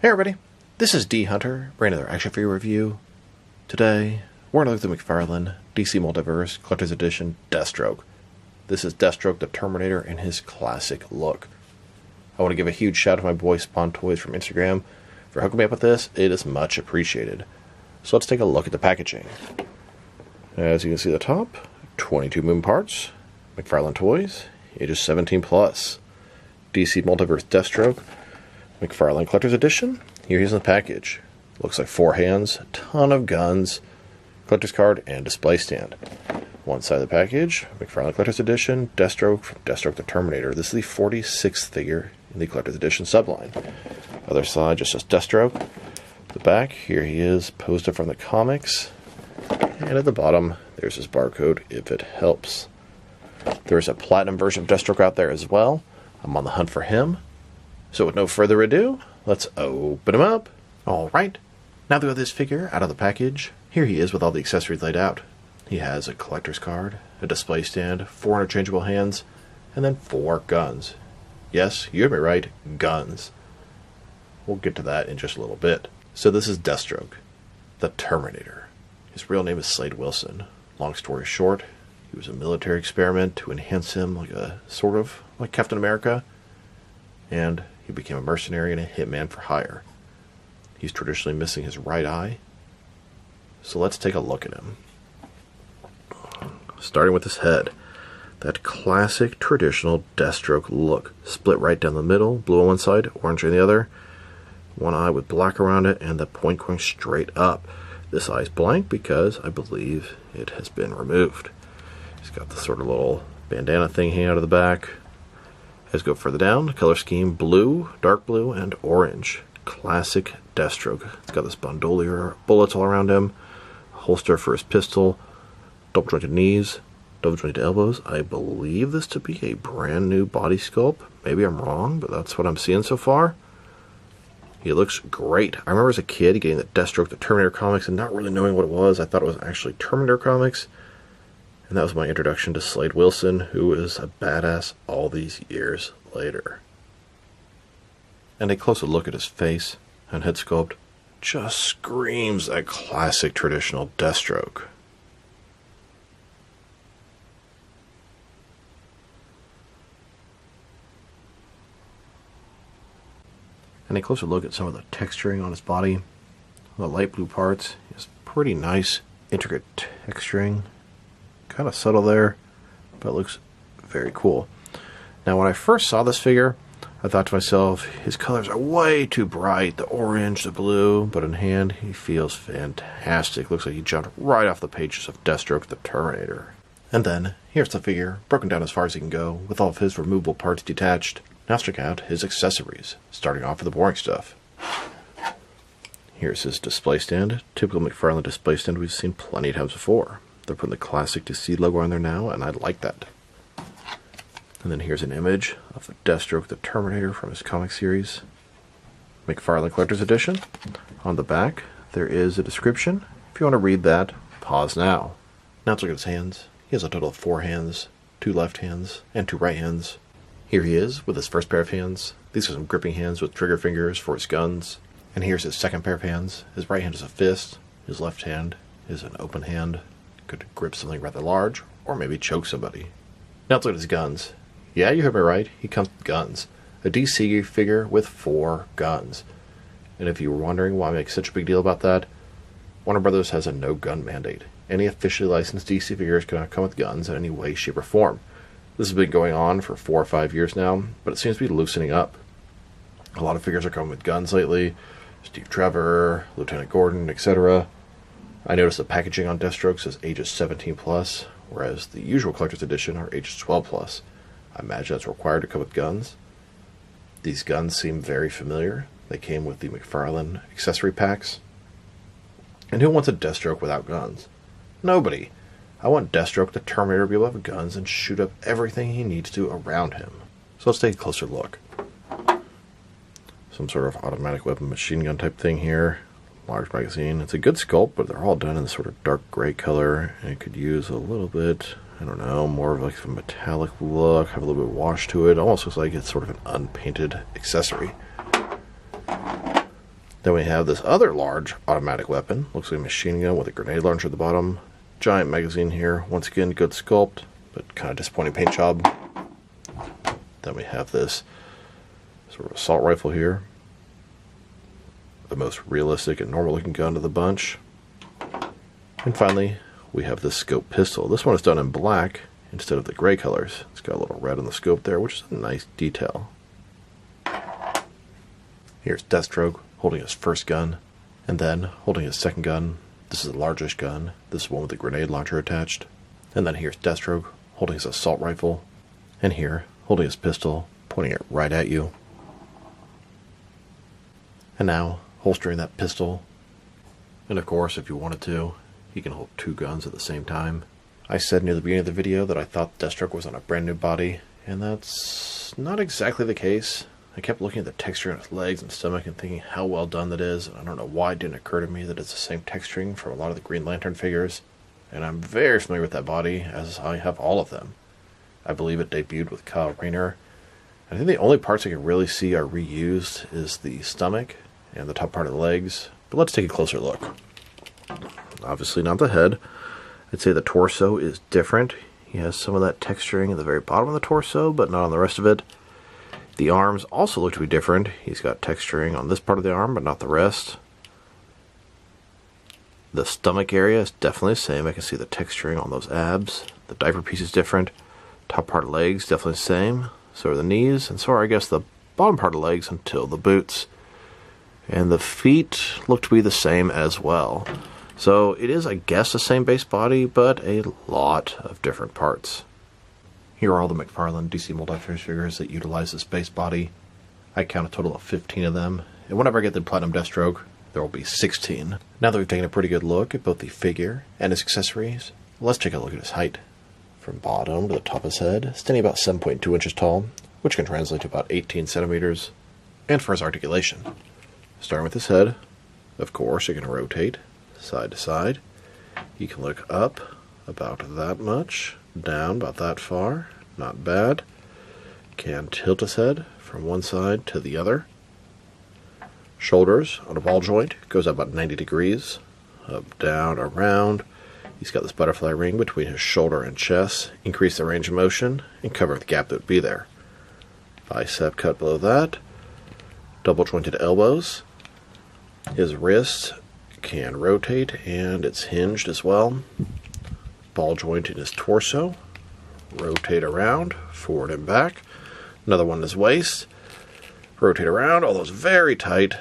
Hey everybody, this is D Hunter, bringing another action figure review. Today, we're going to look at the McFarlane DC Multiverse Collector's Edition Deathstroke. This is Deathstroke the Terminator in his classic look. I want to give a huge shout out to my boy Spawn Toys from Instagram for hooking me up with this. It is much appreciated. So let's take a look at the packaging. As you can see at the top, 22 moving parts, McFarlane Toys, ages 17 plus, DC Multiverse Deathstroke, McFarlane Collector's Edition. Here he is in the package. Looks like 4 hands, a ton of guns, collector's card, and display stand. One side of the package, McFarlane Collector's Edition, Deathstroke from Deathstroke the Terminator. This is the 46th figure in the Collector's Edition subline. Other side just says Deathstroke. The back, here he is, posted from the comics. And at the bottom, there's his barcode, if it helps. There's a platinum version of Deathstroke out there as well. I'm on the hunt for him. So with no further ado, let's open him up. Alright, now that we have this figure out of the package, here he is with all the accessories laid out. He has a collector's card, a display stand, 4 interchangeable hands, and then 4 guns. Yes, you heard me right, guns. We'll get to that in just a little bit. So this is Deathstroke, the Terminator. His real name is Slade Wilson. Long story short, he was a military experiment to enhance him like like Captain America, and he became a mercenary and a hitman for hire. He's traditionally missing his right eye. So let's take a look at him. Starting with his head. That classic traditional Deathstroke look. Split right down the middle, blue on one side, orange on the other. One eye with black around it and the point going straight up. This eye is blank because I believe it has been removed. He's got the sort of little bandana thing hanging out of the back. As we go further down, color scheme blue, dark blue, and orange. Classic Deathstroke. It's got this bandolier, bullets all around him, holster for his pistol, double jointed knees, double jointed elbows. I believe this to be a brand new body sculpt. Maybe I'm wrong, but that's what I'm seeing so far. He looks great. I remember as a kid getting the Deathstroke the Terminator comics and not really knowing what it was. I thought it was actually Terminator comics. And that was my introduction to Slade Wilson, who is a badass all these years later. And a closer look at his face and head sculpt just screams that classic traditional Deathstroke. And a closer look at some of the texturing on his body. The light blue parts is pretty nice, intricate texturing. Kind of subtle there, but it looks very cool. Now, when I first saw this figure, I thought to myself, his colors are way too bright, the orange, the blue, but in hand, he feels fantastic. Looks like he jumped right off the pages of Deathstroke the Terminator. And then, here's the figure, broken down as far as he can go, with all of his removable parts detached. Now let's check out his accessories, starting off with the boring stuff. Here's his display stand, typical McFarlane display stand we've seen plenty of times before. They're putting the classic DC logo on there now, and I like that. And then here's an image of the Deathstroke the Terminator from his comic series, McFarlane Collector's Edition. On the back, there is a description. If you want to read that, pause now. Now let's look at his hands. He has a total of 4 hands, 2 left hands, and 2 right hands. Here he is with his first pair of hands. These are some gripping hands with trigger fingers for his guns. And here's his second pair of hands. His right hand is a fist. His left hand is an open hand. Could grip something rather large, or maybe choke somebody. Now let's look at his guns. Yeah, you heard me right. He comes with guns. A DC figure with 4 guns. And if you were wondering why I make such a big deal about that, Warner Brothers has a no-gun mandate. Any officially licensed DC figures cannot come with guns in any way, shape, or form. This has been going on for 4 or 5 years now, but it seems to be loosening up. A lot of figures are coming with guns lately. Steve Trevor, Lieutenant Gordon, etc. I noticed the packaging on Deathstroke says ages 17 plus, whereas the usual collector's edition are ages 12 plus. I imagine that's required to come with guns. These guns seem very familiar. They came with the McFarlane accessory packs. And who wants a Deathstroke without guns? Nobody. I want Deathstroke the Terminator to be able to have guns and shoot up everything he needs to around him. So let's take a closer look. Some sort of automatic weapon machine gun type thing here. Large magazine. It's a good sculpt, but they're all done in this sort of dark gray color, and it could use a little bit, I don't know, more of like a metallic look, have a little bit of wash to it. Almost looks like it's sort of an unpainted accessory. Then we have this other large automatic weapon. Looks like a machine gun with a grenade launcher at the bottom. Giant magazine here. Once again, good sculpt, but kind of disappointing paint job. Then we have this sort of assault rifle here. The most realistic and normal looking gun of the bunch. And finally, we have this scope pistol. This one is done in black instead of the gray colors. It's got a little red on the scope there, which is a nice detail. Here's Deathstroke holding his first gun, and then holding his second gun. This is the largest gun. This is one with the grenade launcher attached. And then here's Deathstroke holding his assault rifle, and here holding his pistol, pointing it right at you. And now holstering that pistol. And of course, if you wanted to, you can hold two guns at the same time. I said near the beginning of the video that I thought Deathstroke was on a brand new body, and that's not exactly the case. I kept looking at the texture on his legs and stomach and thinking how well done that is. I don't know why it didn't occur to me that it's the same texturing from a lot of the Green Lantern figures. And I'm very familiar with that body, as I have all of them. I believe it debuted with Kyle Rayner. I think the only parts I can really see are reused is the stomach and the top part of the legs. But let's take a closer look. Obviously not the head. I'd say the torso is different. He has some of that texturing at the very bottom of the torso, but not on the rest of it. The arms also look to be different. He's got texturing on this part of the arm, but not the rest. The stomach area is definitely the same. I can see the texturing on those abs. The diaper piece is different. Top part of legs, definitely the same. So are the knees, and so are, I guess, the bottom part of legs until the boots. And the feet look to be the same as well. So it is, I guess, the same base body, but a lot of different parts. Here are all the McFarlane DC Multiverse figures that utilize this base body. I count a total of 15 of them, and whenever I get the Platinum Deathstroke, there will be 16. Now that we've taken a pretty good look at both the figure and his accessories, let's take a look at his height. From bottom to the top of his head, standing about 7.2 inches tall, which can translate to about 18 centimeters. And for his articulation, starting with his head, of course, you can rotate side to side. You can look up about that much, down about that far, not bad. Can tilt his head from one side to the other. Shoulders on a ball joint goes up about 90 degrees, up, down, around. He's got this butterfly ring between his shoulder and chest, increase the range of motion and cover the gap that would be there. Bicep cut below that, double jointed elbows. His wrist can rotate and it's hinged as well. Ball joint in his torso, rotate around, forward and back. Another one in his waist, rotate around, all those very tight,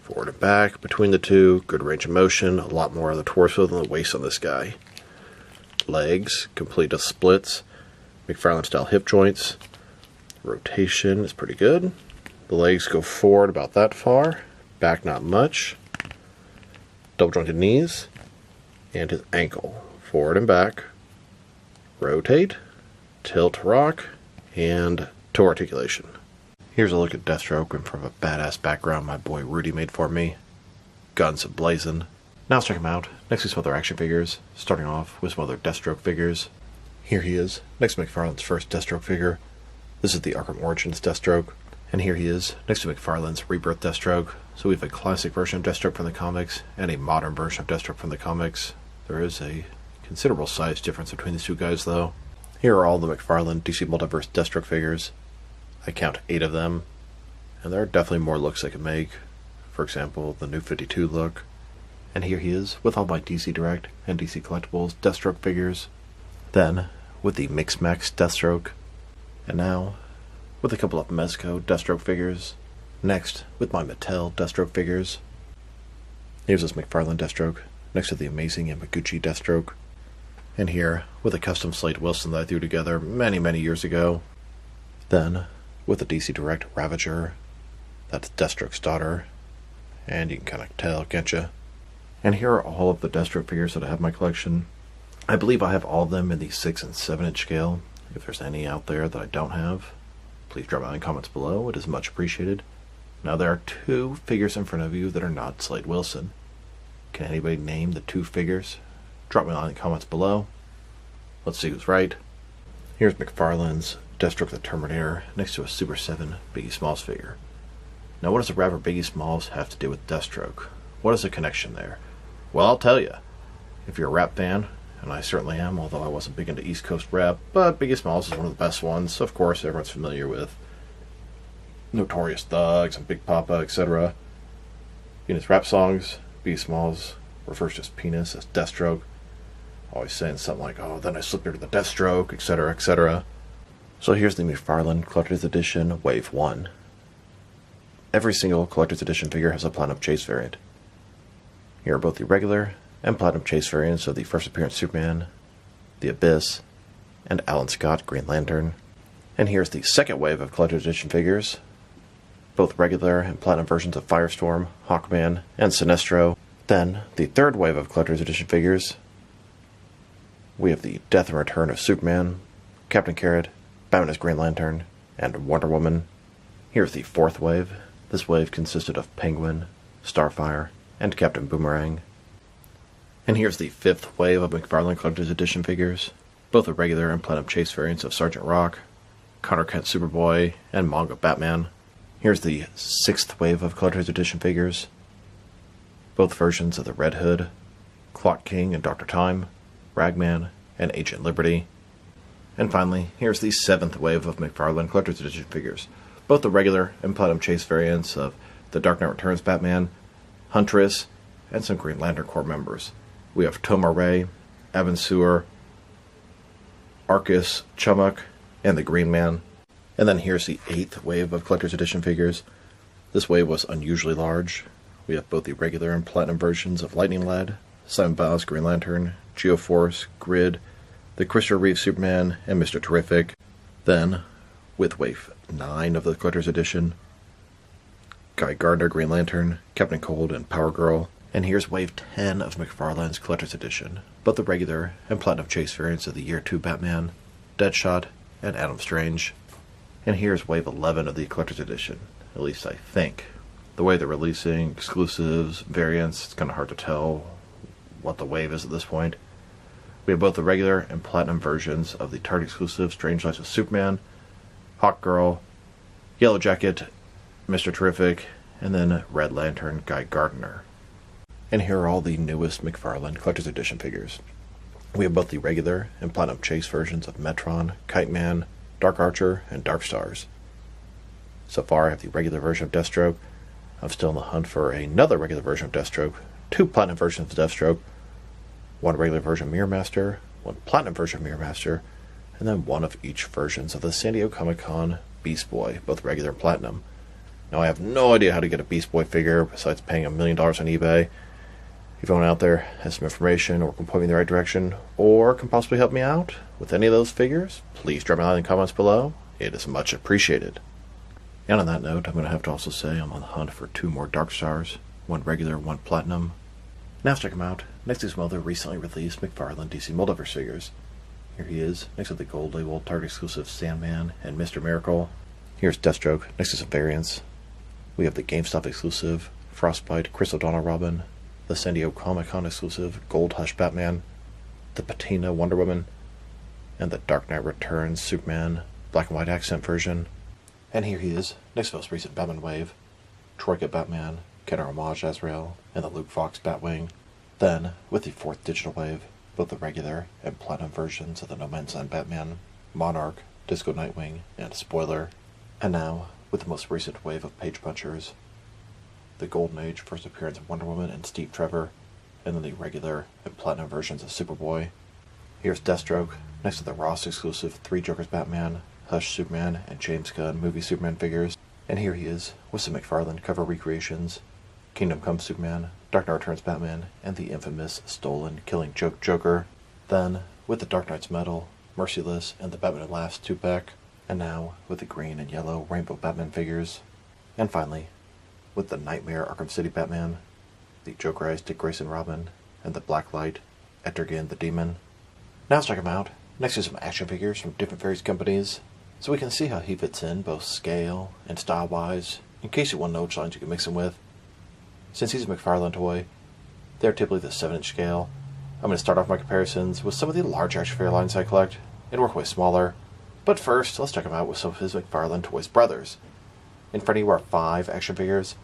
forward and back. Between the two, good range of motion, a lot more of the torso than the waist on this guy. Legs, complete with splits, McFarlane style hip joints. Rotation is pretty good. The legs go forward about that far, back not much. Double jointed knees, and his ankle. Forward and back, rotate, tilt, rock, and toe articulation. Here's a look at Deathstroke in front of a badass background my boy Rudy made for me. Guns ablazing. Now let's check him out next to some other action figures, starting off with some other Deathstroke figures. Here he is, next to McFarlane's first Deathstroke figure. This is the Arkham Origins Deathstroke. And here he is, next to McFarlane's Rebirth Deathstroke. So we have a classic version of Deathstroke from the comics, and a modern version of Deathstroke from the comics. There is a considerable size difference between these two guys, though. Here are all the McFarlane DC Multiverse Deathstroke figures. I count 8 of them, and there are definitely more looks I could make. For example, the New 52 look. And here he is, with all my DC Direct and DC Collectibles Deathstroke figures. Then, with the Mix Max Deathstroke. And now, with a couple of Mezco Deathstroke figures. Next, with my Mattel Deathstroke figures. Here's this McFarlane Deathstroke, next to the amazing Yamaguchi Deathstroke. And here, with a custom Slade Wilson that I threw together many, many years ago. Then, with the DC Direct Ravager, that's Deathstroke's daughter. And you can kind of tell, can't you? And here are all of the Deathstroke figures that I have in my collection. I believe I have all of them in the 6 and 7 inch scale. If there's any out there that I don't have, please drop out in the comments below. It is much appreciated. Now there are 2 figures in front of you that are not Slade Wilson. Can anybody name the 2 figures? Drop me a line in the comments below. Let's see who's right. Here's McFarlane's Deathstroke the Terminator next to a Super 7 Biggie Smalls figure. Now what does the rapper Biggie Smalls have to do with Deathstroke? What is the connection there? Well, I'll tell you. If you're a rap fan, and I certainly am, although I wasn't big into East Coast rap, but Biggie Smalls is one of the best ones. Of course, everyone's familiar with Notorious Thugs and Big Papa, etc. In his rap songs, Biggie Smalls refers to his penis as Deathstroke, always saying something like, oh, then I slipped into the Deathstroke, etc., etc. So here's the McFarlane Collector's Edition Wave 1. Every single Collector's Edition figure has a Platinum Chase variant. Here are both the regular and Platinum Chase variants of the first appearance Superman, the Abyss, and Alan Scott Green Lantern. And here's the second wave of Collector's Edition figures, both regular and Platinum versions of Firestorm, Hawkman, and Sinestro. Then, the third wave of Collector's Edition figures, we have the Death and Return of Superman, Captain Carrot, Batman as Green Lantern, and Wonder Woman. Here's the fourth wave. This wave consisted of Penguin, Starfire, and Captain Boomerang. And here's the fifth wave of McFarlane Collector's Edition figures, both the regular and Platinum Chase variants of Sergeant Rock, Connor Kent Superboy, and Manga Batman. Here's the sixth wave of Collector's Edition figures, both versions of the Red Hood, Clock King and Dr. Time, Ragman, and Agent Liberty. And finally, here's the seventh wave of McFarlane Collector's Edition figures, both the regular and Platinum Chase variants of the Dark Knight Returns Batman, Huntress, and some Green Lantern Corps members. We have Tomar Ray, Evan Sewer, Arcus Chumuk, and the Green Man. And then here's the eighth wave of Collector's Edition figures. This wave was unusually large. We have both the regular and Platinum versions of Lightning Lad, Simon Bowes Green Lantern, Geoforce, Grid, the Christopher Reeve Superman, and Mr. Terrific. Then, with wave 9 of the Collector's Edition, Guy Gardner Green Lantern, Captain Cold, and Power Girl. And here's wave 10 of McFarlane's Collector's Edition, both the regular and Platinum Chase variants of the Year 2 Batman, Deadshot, and Adam Strange. And here's wave 11 of the Collector's Edition, at least I think. The way they're releasing exclusives, variants, it's kind of hard to tell what the wave is at this point. We have both the regular and Platinum versions of the Target exclusive Strange Lives of Superman, Hawkgirl, Yellow Jacket, Mr. Terrific, and then Red Lantern Guy Gardner. And here are all the newest McFarlane Collector's Edition figures. We have both the regular and Platinum Chase versions of Metron, Kite Man, Dark Archer, and Dark Stars. So far I have the regular version of Deathstroke. I'm still on the hunt for another regular version of Deathstroke, 2 Platinum versions of Deathstroke, 1 regular version of Mirror Master, 1 Platinum version of Mirror Master, and then 1 of each versions of the San Diego Comic-Con Beast Boy, both regular and Platinum. Now I have no idea how to get a Beast Boy figure besides paying $1 million on eBay. If anyone out there has some information or can point me in the right direction or can possibly help me out with any of those figures, please drop me a line in the comments below. It is much appreciated. And on that note, I'm going to have to also say I'm on the hunt for 2 more Dark Stars, 1 regular, 1 Platinum. Now let's check them out. Next to some other recently released McFarlane DC Multiverse figures. Here he is, next to the gold label Target exclusive Sandman and Mr. Miracle. Here's Deathstroke, next to some variants. We have the GameStop exclusive Frostbite Chris O'Donnell Robin, the San Diego Comic-Con exclusive Gold Hush Batman, the Patina Wonder Woman, and the Dark Knight Returns Superman black and white accent version. And here he is, next to the most recent Batman wave, Troika Batman, Kenner Homage Azrael, and the Luke Fox Batwing. Then, with the 4th digital wave, both the regular and Platinum versions of the No Man's Land Batman, Monarch, Disco Nightwing, and Spoiler. And now, with the most recent wave of Page Punchers, the Golden Age first appearance of Wonder Woman and Steve Trevor, and then the regular and Platinum versions of Superboy. Here's Deathstroke, next to the Ross exclusive 3 Jokers Batman, Hush Superman, and James Gunn movie Superman figures. And here he is, with some McFarlane cover recreations, Kingdom Come Superman, Dark Knight Returns Batman, and the infamous Stolen Killing Joke Joker. Then, with the Dark Knight's Metal, Merciless, and the Batman Who Laughs 2-pack. And now, with the green and yellow Rainbow Batman figures. And finally, with the Nightmare Arkham City Batman, the Jokerized Dick Grayson Robin, and the Blacklight Etrigan the Demon. Now let's check him out, next to some action figures from different various companies, so we can see how he fits in both scale and style-wise, in case you want to know which lines you can mix him with. Since he's a McFarlane toy, they're typically the 7-inch scale. I'm going to start off my comparisons with some of the large action figure lines I collect, and work way smaller. But first, let's check him out with some of his McFarlane Toys brothers. In front of you are 5 action figures,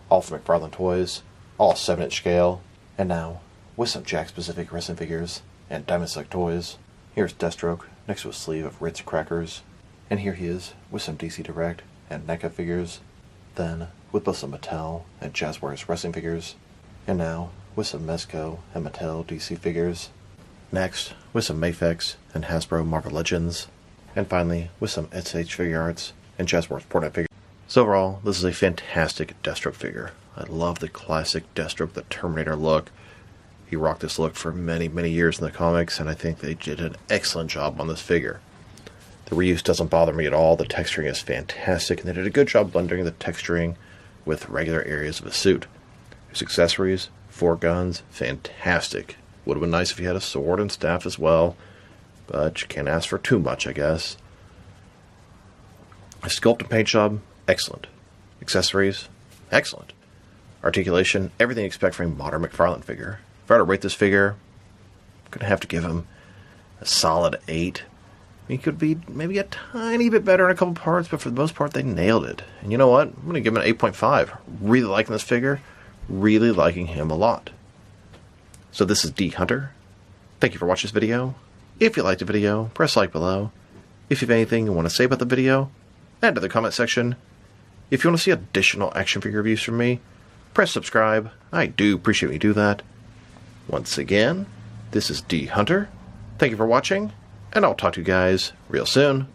all from McFarlane Toys, all 7-inch scale, and now, with some Jakks-specific resin figures and Diamond Select toys, here's Deathstroke next to a sleeve of Ritz crackers, and here he is with some DC Direct and NECA figures, then with both some Mattel and Jazzwares wrestling figures, and now with some Mezco and Mattel DC figures, next with some Mafex and Hasbro Marvel Legends, and finally with some SH Figure Arts and Jazzwares Portnet figures. So overall, this is a fantastic Deathstroke figure. I love the classic Deathstroke the Terminator look. He rocked this look for many, many years in the comics, and I think they did an excellent job on this figure. The reuse doesn't bother me at all. The texturing is fantastic, and they did a good job blending the texturing with regular areas of the suit. His accessories, 4 guns, fantastic. Would have been nice if he had a sword and staff as well, but you can't ask for too much, I guess. His sculpt and paint job, excellent. Accessories, excellent. Articulation, everything you expect from a modern McFarlane figure. If I were to rate this figure, I'm going to have to give him a solid 8. He could be maybe a tiny bit better in a couple parts, but for the most part, they nailed it. And you know what? I'm going to give him an 8.5. Really liking this figure. Really liking him a lot. So this is D Hunter. Thank you for watching this video. If you liked the video, press like below. If you have anything you want to say about the video, add to the comment section. If you want to see additional action figure reviews from me, press subscribe. I do appreciate when you do that. Once again, this is D Hunter. Thank you for watching, and I'll talk to you guys real soon.